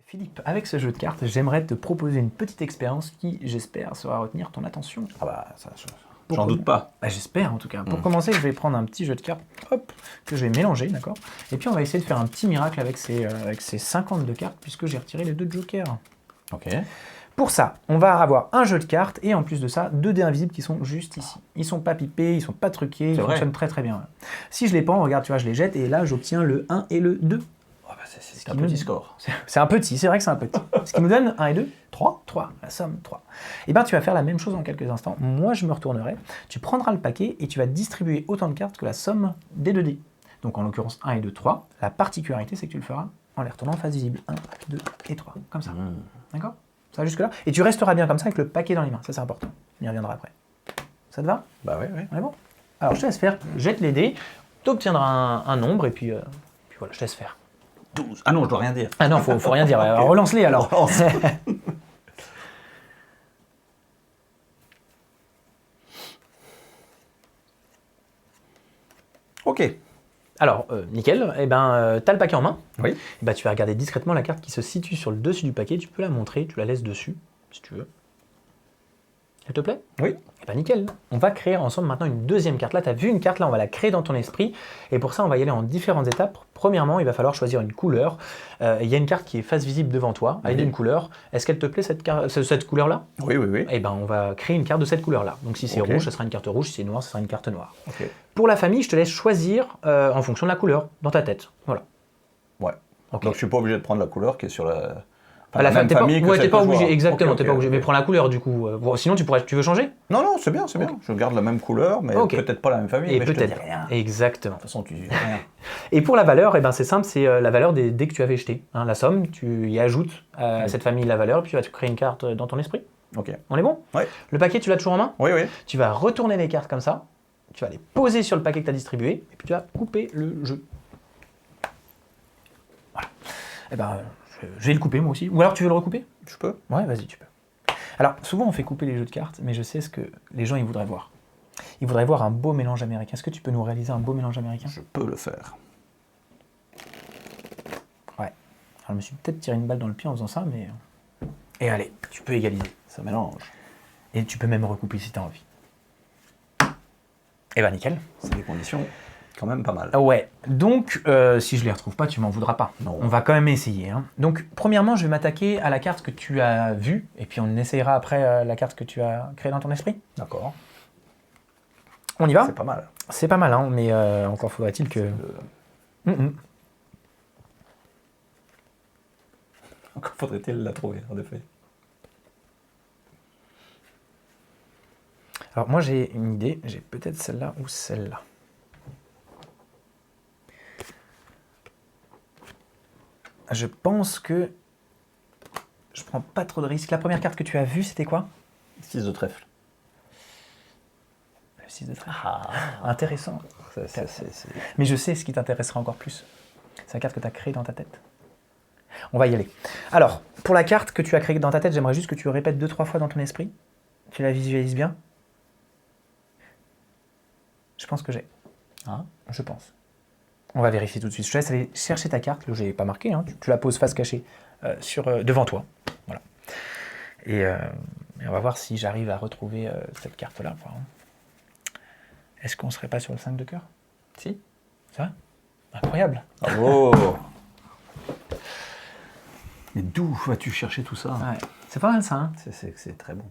Philippe, avec ce jeu de cartes, j'aimerais te proposer une petite expérience qui, j'espère, saura retenir ton attention. Ah bah, ça, j'en doute pas. Bah, j'espère en tout cas. Pour commencer, je vais prendre un petit jeu de cartes, hop, que je vais mélanger, d'accord? Et puis on va essayer de faire un petit miracle avec ces 52 cartes, puisque j'ai retiré les 2 jokers. Ok. Pour ça, on va avoir un jeu de cartes, et en plus de ça, 2 dés invisibles qui sont juste ici. Ils sont pas pipés, ils sont pas truqués, ils fonctionnent très très bien. Si je les prends, regarde, tu vois, je les jette, et là j'obtiens le 1 et le 2. Oh bah c'est un petit score. C'est un petit, c'est vrai que c'est un petit. Ce qui nous donne 1 et 2, 3, 3, la somme 3. Et bien tu vas faire la même chose en quelques instants. Moi je me retournerai, tu prendras le paquet et tu vas distribuer autant de cartes que la somme des 2 dés. Donc en l'occurrence 1 et 2, 3. La particularité c'est que tu le feras en les retournant en face visible. 1, 2 et 3, comme ça. D'accord? Ça va jusque là? Et tu resteras bien comme ça avec le paquet dans les mains, ça c'est important. On y reviendra après. Ça te va? Bah oui. On est bon? Alors je te laisse faire, jette les dés, tu obtiendras un nombre et puis voilà, je te laisse faire. 12. Ah non, je dois rien dire. Ah non, faut rien dire. Okay. Relance-les alors. Ok. Alors, nickel. Eh ben, t'as le paquet en main. Oui. Eh ben, tu vas regarder discrètement la carte qui se situe sur le dessus du paquet. Tu peux la montrer, tu la laisses dessus, si tu veux. Elle te plaît? Oui. Eh ben, nickel. On va créer ensemble maintenant une deuxième carte. Là, tu as vu une carte, là, on va la créer dans ton esprit. Et pour ça, on va y aller en différentes étapes. Premièrement, il va falloir choisir une couleur. Il y a une carte qui est face visible devant toi, avec une couleur. Est-ce qu'elle te plaît, cette couleur-là? Oui. Eh ben, on va créer une carte de cette couleur-là. Donc, si c'est rouge, ce sera une carte rouge. Si c'est noir, ce sera une carte noire. Okay. Pour la famille, je te laisse choisir en fonction de la couleur, dans ta tête. Voilà. Ouais. Okay. Donc, je suis pas obligé de prendre la couleur qui est sur la... Enfin, la même famille que t'es pas obligé, exactement, okay, t'es pas obligé. Mais prends la couleur du coup. Bon, sinon, tu veux changer? Non, c'est bien. Je garde la même couleur, mais peut-être pas la même famille. Et mais peut-être je te dis rien. Exactement. De toute façon, tu dis rien. Et pour la valeur, eh ben, c'est simple, c'est la valeur des dés que tu avais jetés. Hein, la somme, tu y ajoutes à cette famille la valeur, puis tu vas te créer une carte dans ton esprit. Ok. On est bon? Ouais. Le paquet, tu l'as toujours en main? Oui. Tu vas retourner les cartes comme ça, tu vas les poser sur le paquet que tu as distribué, et puis tu vas couper le jeu. Voilà. Eh ben, je vais le couper moi aussi. Ou alors tu veux le recouper? Je peux? Ouais, vas-y, tu peux. Alors, souvent on fait couper les jeux de cartes, mais je sais ce que les gens ils voudraient voir. Ils voudraient voir un beau mélange américain. Est-ce que tu peux nous réaliser un beau mélange américain? Je peux le faire. Ouais. Alors, je me suis peut-être tiré une balle dans le pied en faisant ça, mais... Et allez, tu peux égaliser. Ça mélange. Et tu peux même recouper si tu as envie. Et ben nickel. C'est des conditions quand même pas mal. Ouais, donc si je les retrouve pas, tu m'en voudras pas. Non. On va quand même essayer. Hein. Donc premièrement, je vais m'attaquer à la carte que tu as vue, et puis on essayera après la carte que tu as créée dans ton esprit. D'accord. On y va? C'est pas mal. C'est pas mal, hein, mais encore faudrait-il que... Encore faudrait-il la trouver, en effet. Alors moi j'ai une idée, j'ai peut-être celle-là ou celle-là. Je pense que je prends pas trop de risques. La première carte que tu as vue, c'était quoi? 6 de trèfle. Le 6 de trèfle. Ah, intéressant. C'est... Mais je sais ce qui t'intéressera encore plus. C'est la carte que tu as créée dans ta tête. On va y aller. Alors, pour la carte que tu as créée dans ta tête, j'aimerais juste que tu répètes 2-3 fois dans ton esprit. Tu la visualises bien? Je pense que j'ai. Ah. Je pense. On va vérifier tout de suite. Je te laisse aller chercher ta carte. Je n'ai pas marqué. Hein. Tu la poses face cachée devant toi. Voilà. Et on va voir si j'arrive à retrouver cette carte-là. Enfin, est-ce qu'on ne serait pas sur le 5 de cœur? Si. Ça? Incroyable. Bravo. Mais d'où vas-tu chercher tout ça? Ouais. C'est pas mal ça. Hein, c'est très bon.